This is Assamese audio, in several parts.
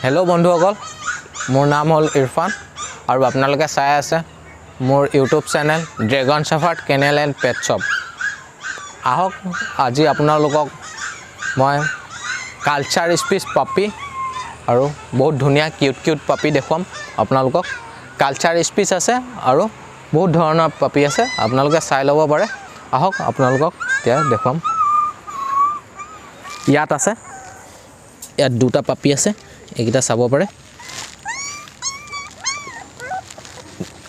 হেল্ল' বন্ধুসকল, মোৰ নাম হ'ল ইৰফান আৰু আপোনালোকে চাই আছে মোৰ YouTube channel Dragon Shepherd Kennel and Pet Shop. আহক আজি আপোনালোকক মই কালচাৰ স্পিচ পাপি আৰু বহুত ধুনীয়া কিউট পাপি দেখুৱাম আপোনালোকক। কালচাৰ স্পিচ আছে আৰু বহুত ধৰণৰ পাপি আছে, আপোনালোকে চাই ল'ব পাৰে। আহক আপোনালোকক এতিয়া দেখুৱাম। ইয়াত আছে, ইয়াত দুটা পাপি আছে, এইকেইটা চাব পাৰে।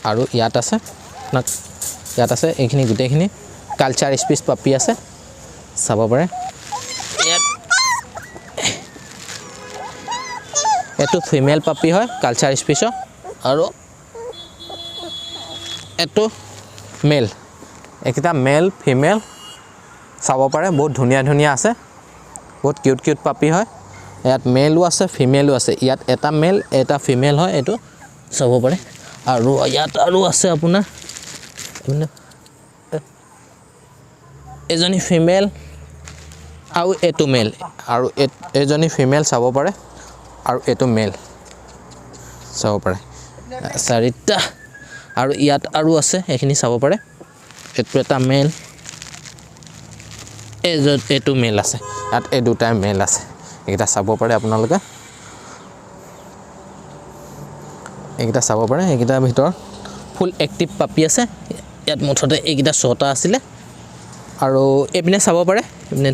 আৰু ইয়াত আছে, ইয়াত আছে এইখিনি গোটেইখিনি কালচাৰ স্পিচ পাপি আছে, চাব পাৰে। ইয়াত এইটো ফিমেল পাপি হয় কালচাৰ স্পিচৰ, আৰু এইটো মেল। এইকেইটা মেল ফিমেল চাব পাৰে, বহুত ধুনীয়া আছে, বহুত কিউট পাপি হয়। ইয়াত মেলো আছে ফিমেলো আছে, ইয়াত এটা মেল এটা ফিমেল হয়, এইটো চাব পাৰে। আৰু ইয়াত আৰু আছে আপোনাৰ এজনী ফিমেল আৰু এইটো মেল, আৰু এজনী ফিমেল চাব পাৰে, আৰু এইটো মেল চাব পাৰে, চাৰিটা। আৰু ইয়াত আৰু আছে, এইখিনি চাব পাৰে। এইটো এটা মেল, এইটো মেল আছে, ইয়াত এই দুটাই মেল আছে, এইকেইটা চাব পাৰে আপোনালোকে। এইকেইটা চাব পাৰে, এইকেইটাৰ ভিতৰত ফুল এক্টিভ পাপি আছে। ইয়াত মুঠতে এইকেইটা 6টা আছিলে। আৰু এইপিনে চাব পাৰে, এইপিনে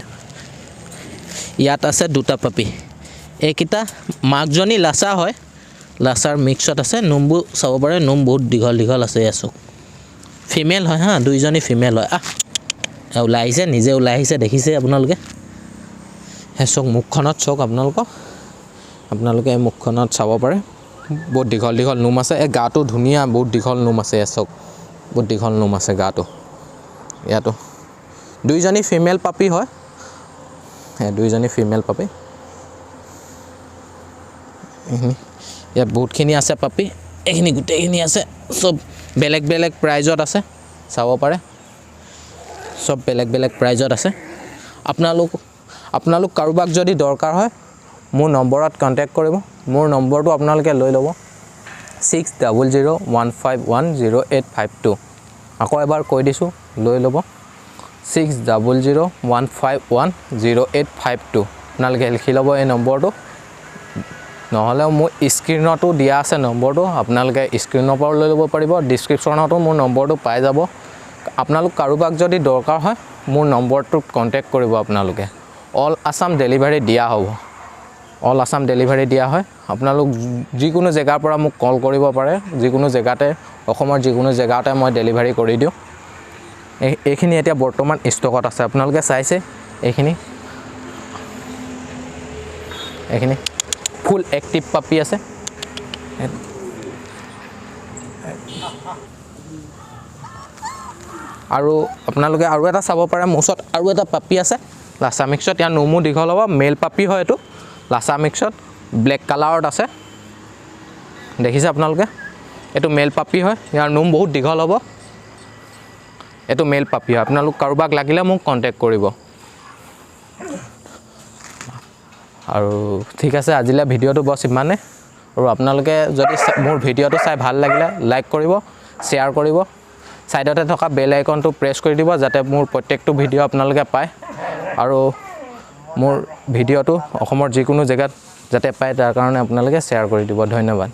ইয়াত আছে দুটা পাপি। এইকেইটা মাকজনী লাচা হয়, লাচাৰ মিক্সত আছে। নোমবোৰ চাব পাৰে, নোম বহুত দীঘল আছে। আছোঁ ফিমেল হয় হা, দুইজনী ফিমেল হয়। ওলাই আহিছে, নিজে ওলাই আহিছে, দেখিছে আপোনালোকে। সেই চাওক, মুখখনত চাওক আপোনালোকে এই মুখখনত চাব পাৰে, বহুত দীঘল নোম আছে। এই গাটো ধুনীয়া, বহুত দীঘল নোম আছে। চাওক, বহুত দীঘল নোম আছে গাটো। ইয়াতো দুইজনী ফিমেল পাপি হয়, দুইজনী ফিমেল পাপি। এইখিনি ইয়াত বহুতখিনি আছে পাপি, এইখিনি গোটেইখিনি আছে। চব বেলেগ প্ৰাইজত আছে, চাব পাৰে। চব বেলেগ প্ৰাইজত আছে। আপোনালোক কাৰোবাক যদি দৰকাৰ হয় মোৰ নম্বৰত কণ্টেক্ট কৰিব। মোৰ নম্বৰটো আপোনালোকে লৈ ল'ব, 6001510852। আকৌ এবাৰ কৈ দিছোঁ, লৈ ল'ব, 6001510852। আপোনালোকে লিখি ল'ব এই নম্বৰটো, নহ'লেও মোৰ স্ক্ৰীণতো দিয়া আছে নম্বৰটো, আপোনালোকে স্ক্ৰীণৰ পৰাও লৈ ল'ব পাৰিব। ডিছক্ৰিপশ্যনতো মোৰ নম্বৰটো পাই যাব। আপোনালোক কাৰোবাক যদি দৰকাৰ হয় মোৰ নম্বৰটোত কণ্টেক্ট কৰিব আপোনালোকে। অল আছাম ডেলিভাৰী দিয়া হ'ব, অল আছাম ডেলিভাৰী দিয়া হয়। আপোনালোক যিকোনো জেগাৰ পৰা মোক কল কৰিব পাৰে, যিকোনো জেগাতে, অসমৰ যিকোনো জেগাতে মই ডেলিভাৰী কৰি দিওঁ। এইখিনি এতিয়া বৰ্তমান ষ্টকত আছে, আপোনালোকে চাইছে। এইখিনি ফুল এক্টিভ পাপি আছে। আৰু আপোনালোকে আৰু এটা চাব পাৰে, মোৰ ওচৰত আৰু এটা পাপি আছে লাচা মিক্সত। ইয়াৰ নোমো দীঘল হ'ব, মেল পাপি হয় এইটো, লাচা মিক্সত ব্লেক কালাৰত আছে, দেখিছে আপোনালোকে। এইটো মেল পাপি হয়, ইয়াৰ নোম বহুত দীঘল হ'ব। এইটো মেল পাপি হয়, আপোনালোক কাৰোবাক লাগিলে মোক কণ্টেক্ট কৰিব। আৰু ঠিক আছে, আজিলৈ ভিডিঅ'টো বছ ইমানে। আৰু আপোনালোকে যদি মোৰ ভিডিঅ'টো চাই ভাল লাগিলে লাইক কৰিব, শ্বেয়াৰ কৰিব, ছাইডতে থকা বেল আইকনটো প্ৰেছ কৰি দিব, যাতে মোৰ প্ৰত্যেকটো ভিডিঅ' আপোনালোকে পায়। আৰু মোৰ ভিডিঅ'টো অসমৰ যিকোনো জেগাত যাতে পায়, তাৰ কাৰণে আপোনালোকে শ্বেয়াৰ কৰি দিব। ধন্যবাদ।